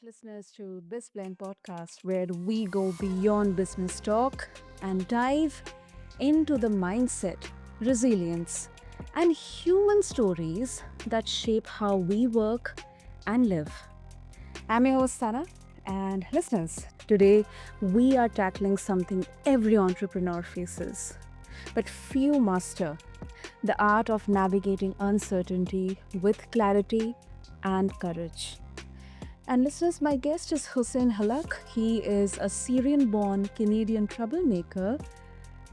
listeners to BizBlend podcast, where we go beyond business talk and dive into the mindset, resilience, and human stories that shape how we work and live. I'm your host, Sana, and listeners, today we are tackling something every entrepreneur faces, but few master the art of navigating uncertainty with clarity and courage. And listeners, my guest is Hussein Hallak. He is a Syrian-born Canadian troublemaker,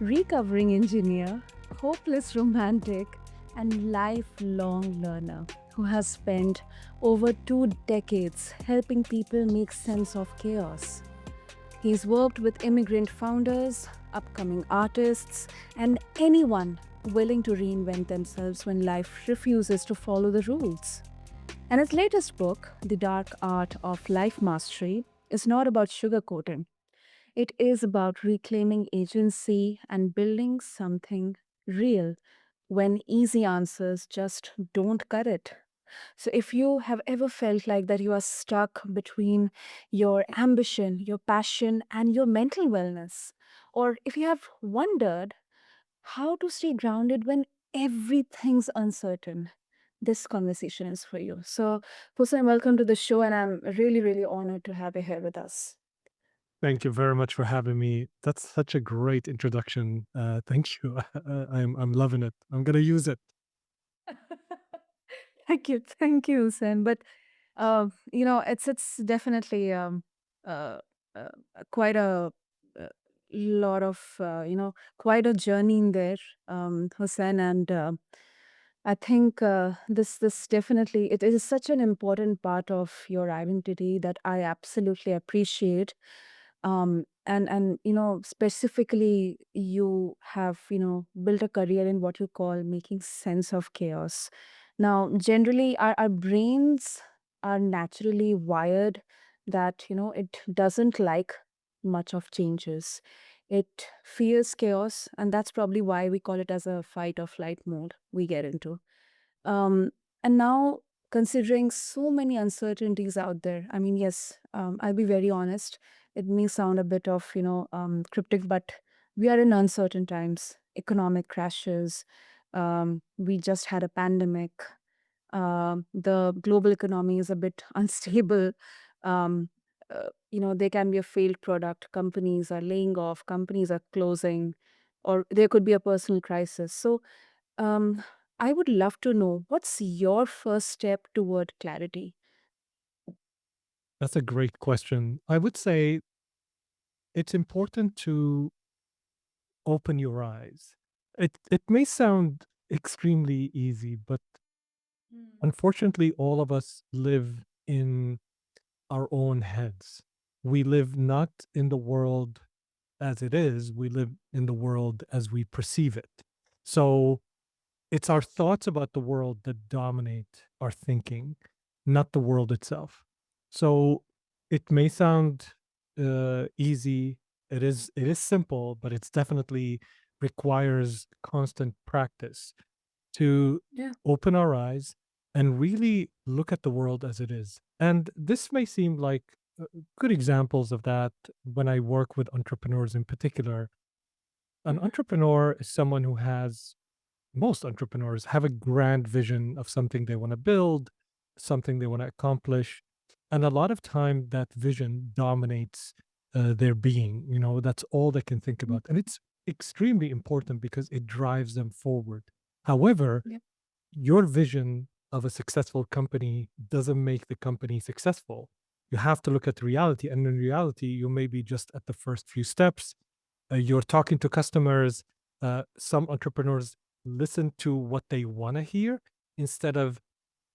recovering engineer, hopeless romantic, and lifelong learner who has spent over 2 decades helping people make sense of chaos. He's worked with immigrant founders, upcoming artists, and anyone willing to reinvent themselves when life refuses to follow the rules. And his latest book, The Dark Art of Life Mastery, is not about sugarcoating. It is about reclaiming agency and building something real when easy answers just don't cut it. So, if you have ever felt like that you are stuck between your ambition, your passion, and your mental wellness, or if you have wondered how to stay grounded when everything's uncertain, this conversation is for you. So, Hussein, welcome to the show, and I'm really, really honored to have you here with us. Thank you very much for having me. That's such a great introduction. Thank you. I'm loving it. I'm gonna use it. Thank you, Hussein. But it's definitely uh, uh, quite a lot of quite a journey in there, Hussein, and I think this definitely it is such an important part of your identity that I absolutely appreciate. And specifically, you have built a career in what you call making sense of chaos. Now, generally, our brains are naturally wired that it doesn't like much of changes. It fears chaos, and that's probably why we call it as a fight or flight mode we get into. Um, and now, considering so many uncertainties out there, I mean, yes, I'll be very honest. It may sound a bit of, cryptic, but we are in uncertain times. Economic crashes. We just had a pandemic. The global economy is a bit unstable. Um, there can be a failed product. Companies are laying off. Companies are closing, or there could be a personal crisis. So, um, I would love to know what's your first step toward clarity? That's a great question. I would say it's important to open your eyes. It may sound extremely easy, but Mm. unfortunately, all of us live in our own heads. We live not in the world as it is. We live in the world as we perceive it. So it's our thoughts about the world that dominate our thinking, not the world itself. So it may sound easy. It is simple, but it's definitely requires constant practice to Yeah. open our eyes and really look at the world as it is. And this may seem like good examples of that when I work with entrepreneurs in particular. An Mhm. entrepreneur is someone who has most entrepreneurs have a grand vision of something they want to build, something they want to accomplish. And a lot of time that vision dominates their being. That's all they can think Mm. about. And it's extremely important because it drives them forward. However, Yeah. your vision of a successful company doesn't make the company successful. You have to look at reality. And in reality, you may be just at the first few steps. You're talking to customers. Some entrepreneurs listen to what they want to hear instead of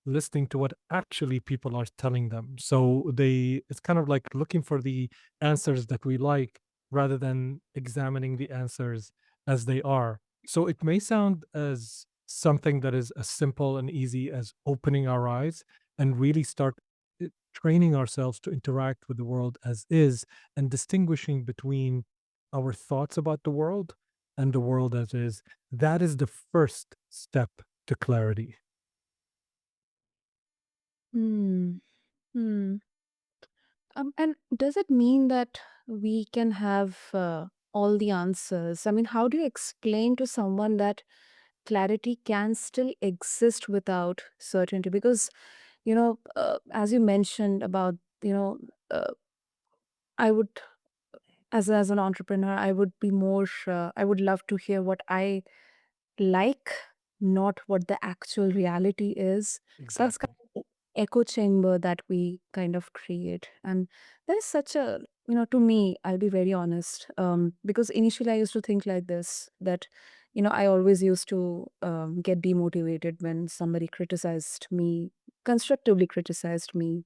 listening to what actually people are telling them. So it's kind of like looking for the answers that we like rather than examining the answers as they are. So it may sound as something that is as simple and easy as opening our eyes and really start training ourselves to interact with the world as is and distinguishing between our thoughts about the world and the world as is. That is the first step to clarity. Hmm. Hmm. And does it mean that we can have all the answers? I mean, how do you explain to someone that clarity can still exist without certainty? Because, as you mentioned about, you know, uh, I would, as an entrepreneur, I would be more, I would love to hear what I like, not what the actual reality is. So that's Exactly. kind of echo chamber that we kind of create. And there is such a, to me, I'll be very honest, because initially I used to think like this, that, I always used to get demotivated when somebody criticized me, constructively criticized me,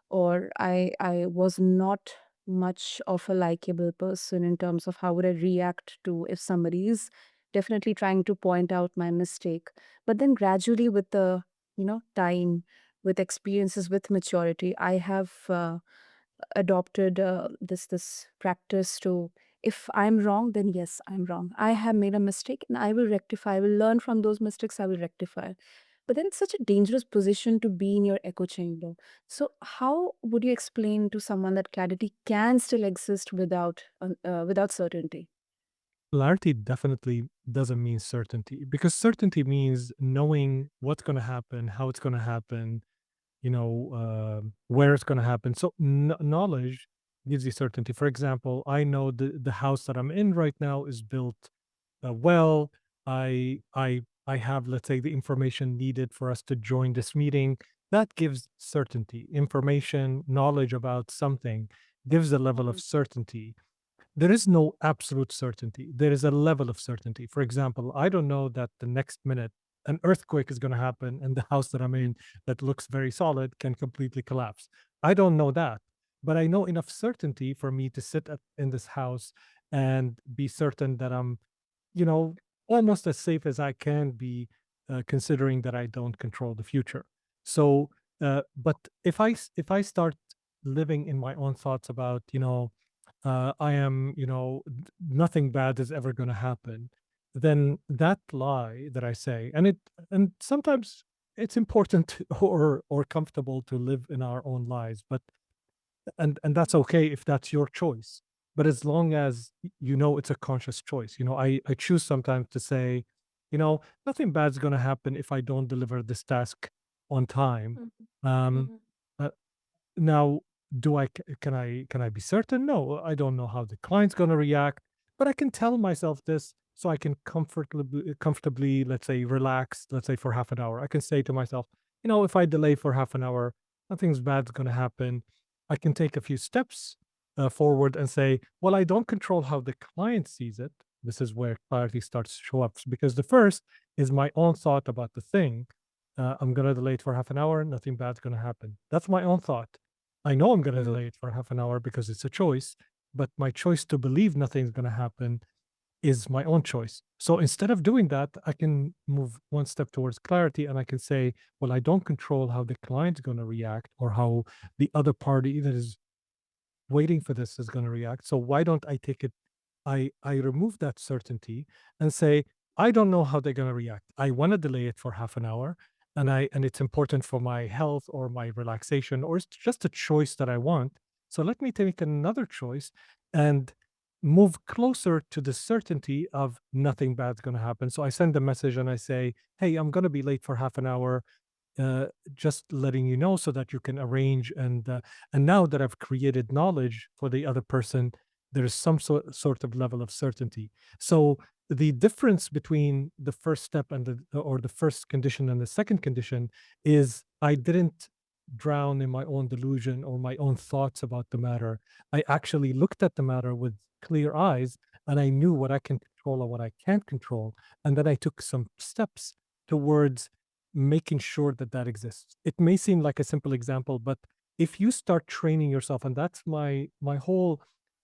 or I was not much of a likable person in terms of how would I react to if somebody is definitely trying to point out my mistake. But then gradually with the, time, with experiences, with maturity, I have adopted this practice to, if I'm wrong, then yes, I'm wrong. I have made a mistake and I will rectify. I will learn from those mistakes. I will rectify. But then it's such a dangerous position to be in your echo chamber. So how would you explain to someone that clarity can still exist without certainty? Clarity definitely doesn't mean certainty, because certainty means knowing what's going to happen, how it's going to happen, where it's going to happen. So knowledge gives you certainty. For example, I know the house that I'm in right now is built well. I have, let's say, the information needed for us to join this meeting. That gives certainty. Information, knowledge about something gives a level of Mhm. certainty. There is no absolute certainty. There is a level of certainty. For example, I don't know that the next minute an earthquake is going to happen and the house that I'm in that looks very solid can completely collapse. I don't know that, but I know enough certainty for me to sit in this house and be certain that I'm, you know, almost as safe as I can be, considering that I don't control the future. So, but if I start living in my own thoughts about, I am, nothing bad is ever going to happen, then that lie that I say, and sometimes it's important or comfortable to live in our own lies, but and that's okay if that's your choice. But as long as it's a conscious choice, I choose sometimes to say, nothing bad's going to happen if I don't deliver this task on time. Mhm. Um, Mhm. uh, Now, can I be certain? No, I don't know how the client's going to react, but I can tell myself this so I can comfortably, let's say, relax. Let's say for half an hour, I can say to myself, if I delay for half an hour, nothing's bad's going to happen. I can take a few steps forward and say, well, I don't control how the client sees it. This is where clarity starts to show up, because the first is my own thought about the thing. I'm going to delay it for half an hour. Nothing bad's going to happen. That's my own thought. I know I'm going to Mhm. delay it for half an hour because it's a choice, but my choice to believe nothing's going to happen is my own choice. So instead of doing that, I can move one step towards clarity and I can say, well, I don't control how the client's going to react or how the other party that is waiting for this is going to react. So why don't I take it? I remove that certainty and say, I don't know how they're going to react. I want to delay it for half an hour, and it's important for my health or my relaxation, or it's just a choice that I want. So let me take another choice and move closer to the certainty of nothing bad's going to happen. So I send a message and I say, hey, I'm going to be late for half an hour, just letting you know so that you can arrange. And now that I've created knowledge for the other person, there is some sort of level of certainty. So the difference between the first step and the first condition and the second condition is I didn't drown in my own delusion or my own thoughts about the matter. I actually looked at the matter with clear eyes, and I knew what I can control and what I can't control, and then I took some steps towards making sure that that exists. It may seem like a simple example, but if you start training yourself, and that's my whole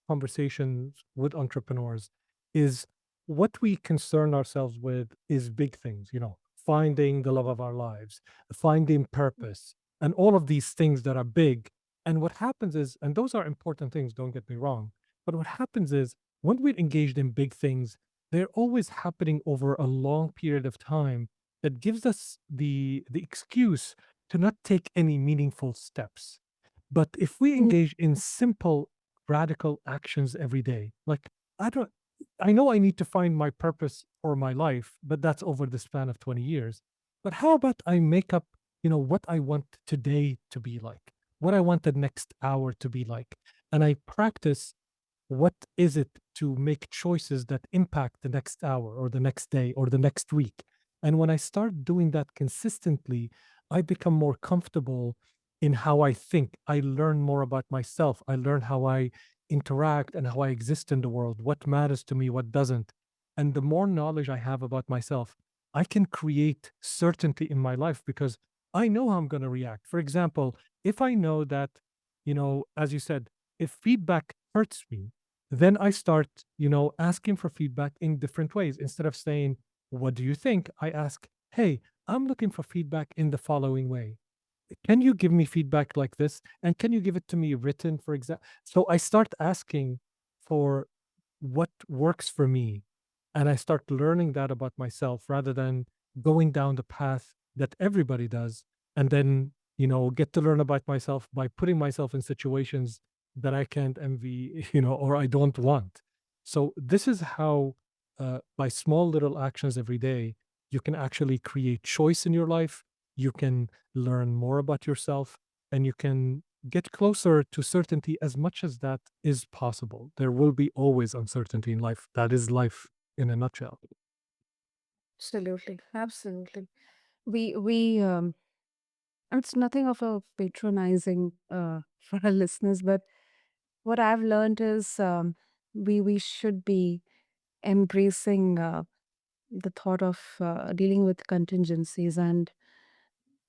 conversations with entrepreneurs, is what we concern ourselves with is big things, finding the love of our lives, finding purpose, and all of these things that are big. And what happens is, and those are important things, don't get me wrong, but what happens is when we're engaged in big things, they're always happening over a long period of time that gives us the excuse to not take any meaningful steps. But if we Mm. engage in simple, radical actions every day, like I don't, I know I need to find my purpose for my life, but that's over the span of 20 years. But how about I make up, what I want today to be like, what I want the next hour to be like, and I practice what is it to make choices that impact the next hour or the next day or the next week. And when I start doing that consistently, I become more comfortable in how I think. I learn more about myself. I learn how I interact and how I exist in the world, what matters to me, what doesn't. And the more knowledge I have about myself, I can create certainty in my life because I know how I'm going to react. For example, if I know that, as you said, if feedback hurts me, then I start, asking for feedback in different ways. Instead of saying, "What do you think?" I ask, "Hey, I'm looking for feedback in the following way. Can you give me feedback like this? And can you give it to me written, for example?" So I start asking for what works for me. And I start learning that about myself rather than going down the path that everybody does. And then, get to learn about myself by putting myself in situations that I can't envy, or I don't want. So this is how, by small little actions every day, you can actually create choice in your life. You can learn more about yourself, and you can get closer to certainty as much as that is possible. There will be always uncertainty in life. That is life in a nutshell. Absolutely, absolutely. We It's nothing of a patronizing for our listeners, but what I've learned is we should be embracing the thought of dealing with contingencies, and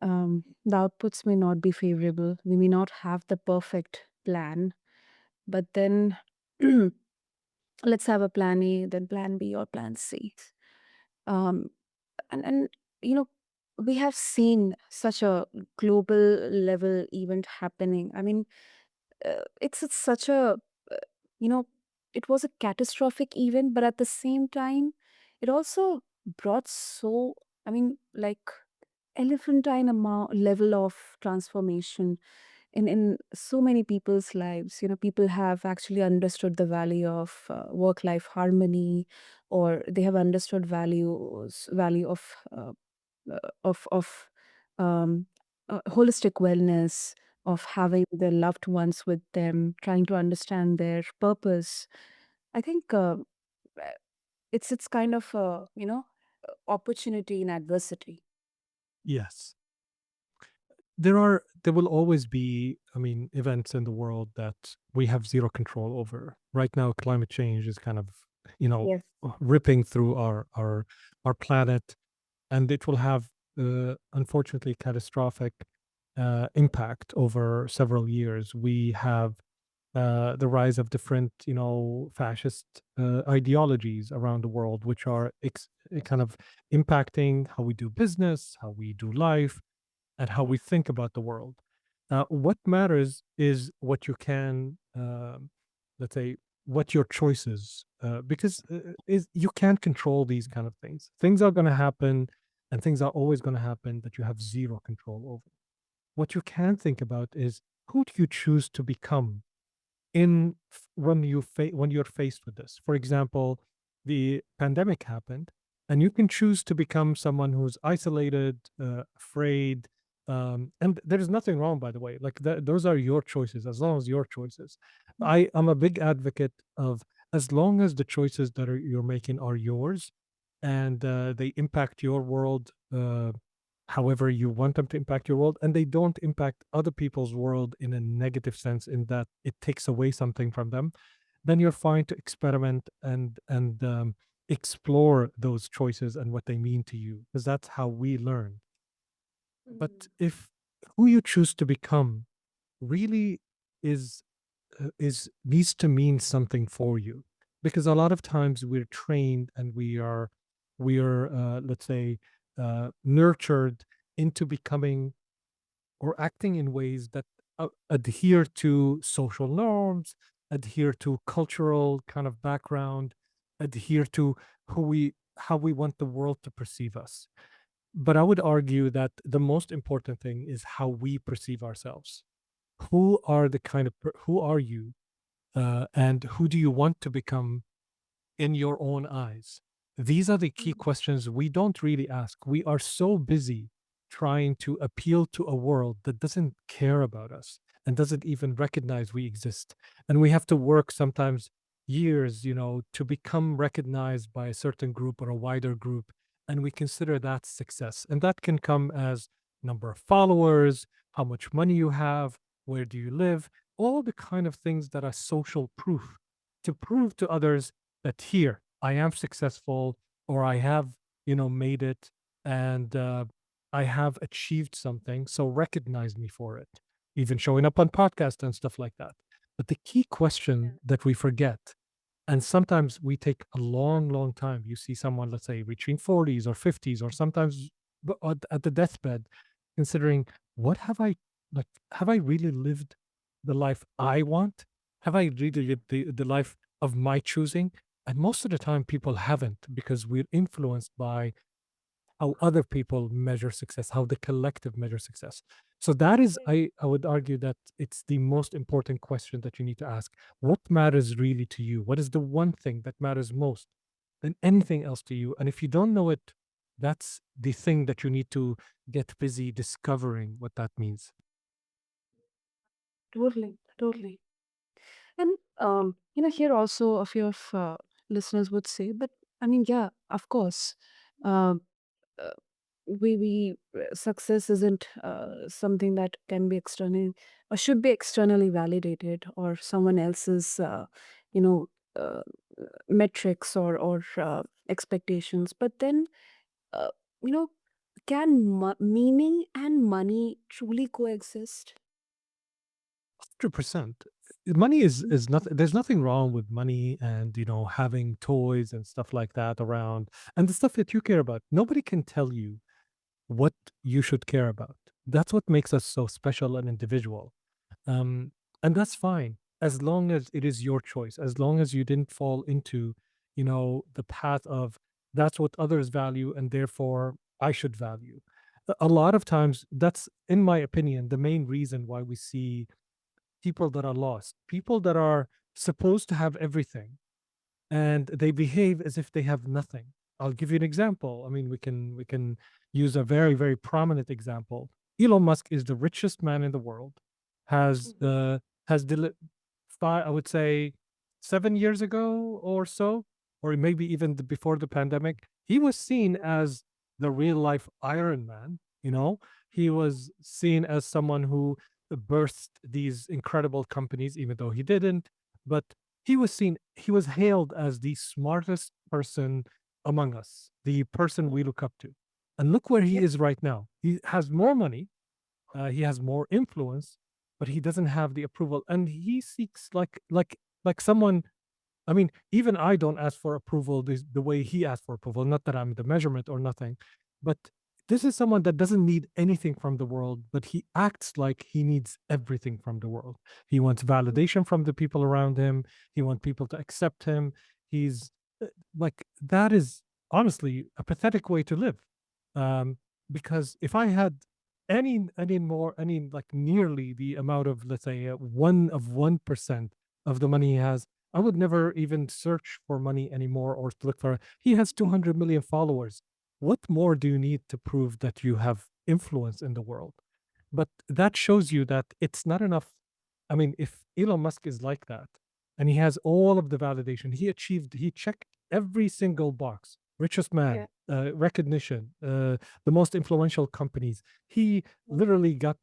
the outputs may not be favorable. We may not have the perfect plan, but then let's have a plan A, then plan B, or plan C. Um, and you know, we have seen such a global level event happening. I mean, it's such a uh, you know it was a catastrophic event, but at the same time it also brought so, I mean, like, elephantine amount level of transformation in so many people's lives. People have actually understood the value of work life harmony, or they have understood value of holistic wellness, of having their loved ones with them, trying to understand their purpose. I think uh, it's kind of a opportunity in adversity. Yes. There will always be, I mean, events in the world that we have zero control over. Right now, climate change is kind of, Yes. ripping through our planet, and it will have, unfortunately, catastrophic impact over several years. We have the rise of different, fascist ideologies around the world, which are kind of impacting how we do business, how we do life, and how we think about the world. What matters is what you can, let's say, what your choices, because is you can't control these kind of things. Things are going to happen, and things are always going to happen that you have zero control over. What you can think about is who do you choose to become when you're faced with this. For example, the pandemic happened, and you can choose to become someone who's isolated, afraid, and there is nothing wrong, by the way. Like those are your choices, as long as your choices. I am a big advocate of, as long as the choices that you're making are yours, and they impact your world. However you want them to impact your world, and they don't impact other people's world in a negative sense, in that it takes away something from them, then you're fine to experiment and explore those choices and what they mean to you, because that's how we learn. But Mm. if who you choose to become really is needs to mean something for you, because a lot of times we're trained and we are let's say, nurtured into becoming or acting in ways that adhere to social norms, adhere to cultural kind of background, adhere to how we want the world to perceive us. But I would argue that the most important thing is how we perceive ourselves. who are you, and who do you want to become in your own eyes? These are the key Mhm. questions we don't really ask. We are so busy trying to appeal to a world that doesn't care about us and doesn't even recognize we exist. And we have to work sometimes years, to become recognized by a certain group or a wider group. And we consider that success. And that can come as number of followers, how much money you have, where do you live, all the kind of things that are social proof to prove to others that here I am successful, or I have, made it, and I have achieved something. So recognize me for it, even showing up on podcasts and stuff like that. But the key Yeah. question that we forget, and sometimes we take a long, long time. You see someone, let's say, reaching 40s or 50s, or sometimes at the deathbed, considering what have I really lived the life I want? Have I really lived the life of my choosing? And most of the time, people haven't, because we're influenced by how other people measure success, how the collective measure success. So that is, I would argue that it's the most important question that you need to ask. What matters really to you? What is the one thing that matters most than anything else to you? And if you don't know it, that's the thing that you need to get busy discovering what that means. Totally, totally. And here also a few of listeners would say, but I mean, yeah, of course, um, uh, we success isn't something that can be externally or should be externally validated, or someone else's, you know, uh, metrics or expectations. But then, uh, you know, can meaning and money truly coexist? 100%. Money Mm. is nothing. There's nothing wrong with money and having toys and stuff like that around, and the stuff that you care about. Nobody can tell you what you should care about. That's what makes us so special and individual. Um, and that's fine as long as it is your choice, as long as you didn't fall into, the path of that's what others value and therefore I should value. A lot of times, that's, in my opinion, the main reason why we see people that are lost, people that are supposed to have everything and they behave as if they have nothing. I'll give you an example. I mean, we can use a very, very prominent example. Elon Musk is the richest man in the world. Has Mhm. has I would say 7 years ago or so, or maybe even before the pandemic, he was seen as the real life Iron Man. He was seen as someone who birthed these incredible companies, even though he didn't. But he was hailed as the smartest person among us, the person we look up to. And look where he Yep. is right now. He has more money, he has more influence, but he doesn't have the approval. And he seeks like someone. I mean, even I don't ask for approval the way he asked for approval. Not that I'm the measurement or nothing, but this is someone that doesn't need anything from the world, but he acts like he needs everything from the world. He wants validation from the people around him. He wants people to accept him. He's like, that is honestly a pathetic way to live. Um, because if I had any like nearly the amount of, let's say, 1% of the money he has, I would never even search for money anymore or to look for. He has 200 million followers. What more do you need to prove that you have influence in the world? But that shows you that it's not enough. I mean, if Elon Musk is like that and he has all of the validation, he checked every single box, richest Yeah. man, recognition, the most influential companies. He literally got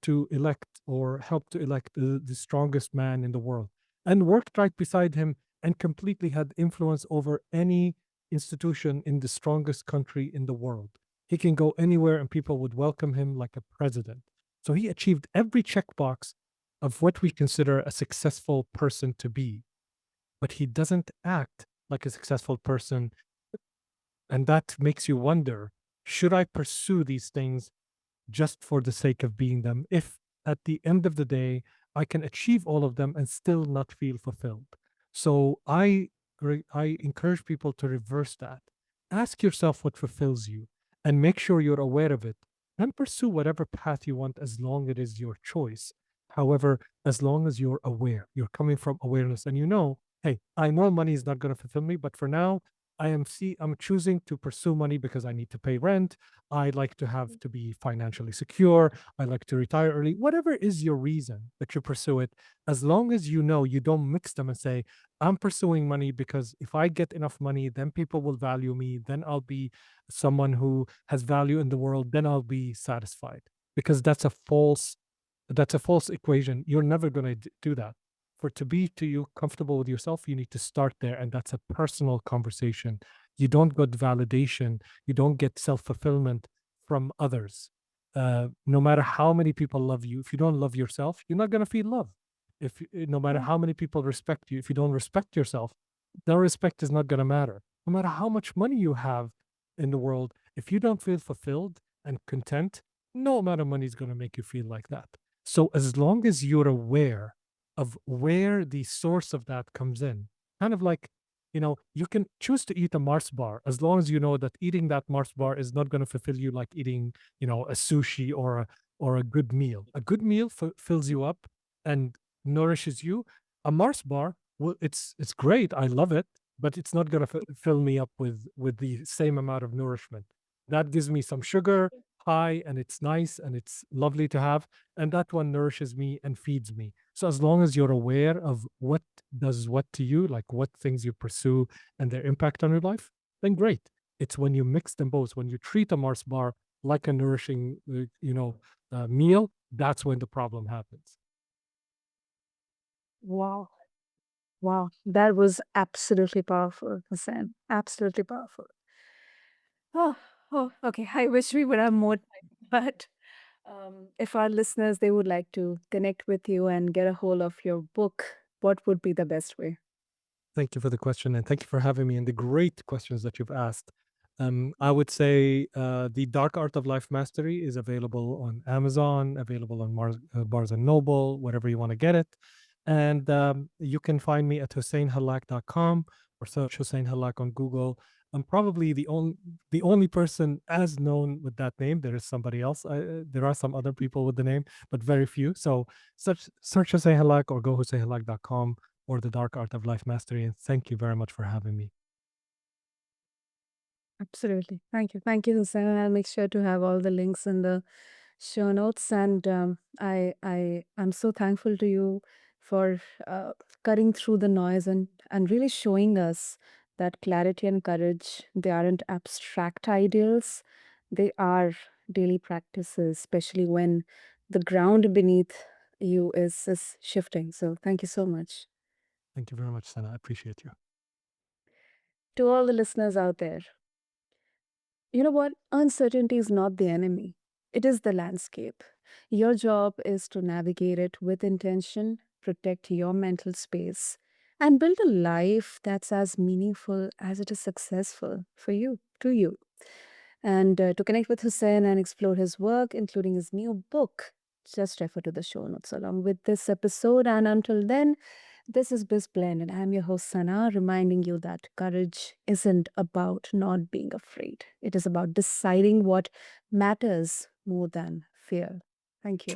to elect or helped to elect the strongest man in the world and worked right beside him and completely had influence over any institution in the strongest country in the world. He can go anywhere and people would welcome him like a president. So he achieved every checkbox of what we consider a successful person to be, but he doesn't act like a successful person. And that makes you wonder, should I pursue these things just for the sake of being them, if at the end of the day I can achieve all of them and still not feel fulfilled? So I encourage people to reverse that. Ask yourself what fulfills you and make sure you're aware of it, and pursue whatever path you want as long as it is your choice. However, as long as you're aware, you're coming from awareness and you know, hey, I know money is not going to fulfill me, but for now, I'm choosing to pursue money because I need to pay rent. I like to have to be financially secure. I like to retire early. Whatever is your reason that you pursue it, as long as you know you don't mix them and say, I'm pursuing money because if I get enough money, then people will value me, then I'll be someone who has value in the world, then I'll be satisfied. Because that's a false equation. You're never going to do that. For to be to you comfortable with yourself, you need to start there, and that's a personal conversation. You don't get validation, you don't get self fulfillment from others. No matter how many people love you, if you don't love yourself, you're not going to feel love. No matter Yeah. how many people respect you, if you don't respect yourself, the respect is not going to matter. No matter how much money you have in the world, if you don't feel fulfilled and content, no amount of money is going to make you feel like that. So as long as you're aware of where the source of that comes in, kind of like, you can choose to eat a Mars bar as long as you know that eating that Mars bar is not going to fulfill you like eating, a sushi or a good meal. A good meal fills you up and nourishes you. A Mars bar, well, it's great. I love it, but it's not going to fill me up with the same amount of nourishment. That gives me some sugar high and it's nice and it's lovely to have, and that one nourishes me and feeds me. So as long as you're aware of what does what to you, like what things you pursue and their impact on your life, then great. It's when you mix them both, when you treat a Mars bar like a nourishing meal, that's when the problem happens. Wow. Wow. That was absolutely powerful, Hussein. Absolutely powerful. Oh, oh, okay. I wish we would have more time, but if our listeners they would like to connect with you and get a hold of your book, what would be the best way? Thank you for the question and thank you for having me and the great questions that you've asked. I would say The Dark Art of Life Mastery is available on Amazon, available on Barnes and Noble, wherever you want to get it. And you can find me at HusseinHallak.com or search Hussein Hallak on Google. I'm probably the only person as known with that name. There is somebody else. There are some other people with the name, but very few. So search Hussein Hallak or go HusseinHallak.com or The Dark Art of Life Mastery. And thank you very much for having me. Absolutely. Thank you. Thank you, Hussein. And I'll make sure to have all the links in the show notes. And I'm so thankful to you for cutting through the noise and really showing us that clarity and courage, they aren't abstract ideals. They are daily practices, especially when the ground beneath you is shifting. So thank you so much. Thank you very much, Sana. I appreciate you. To all the listeners out there, you know what? Uncertainty is not the enemy, it is the landscape. Your job is to navigate it with intention, protect your mental space, and build a life that's as meaningful as it is successful for you, to you. And to connect with Hussein and explore his work, including his new book, just refer to the show notes along with this episode. And until then, this is BizBlend, and I'm your host, Sana, reminding you that courage isn't about not being afraid. It is about deciding what matters more than fear. Thank you.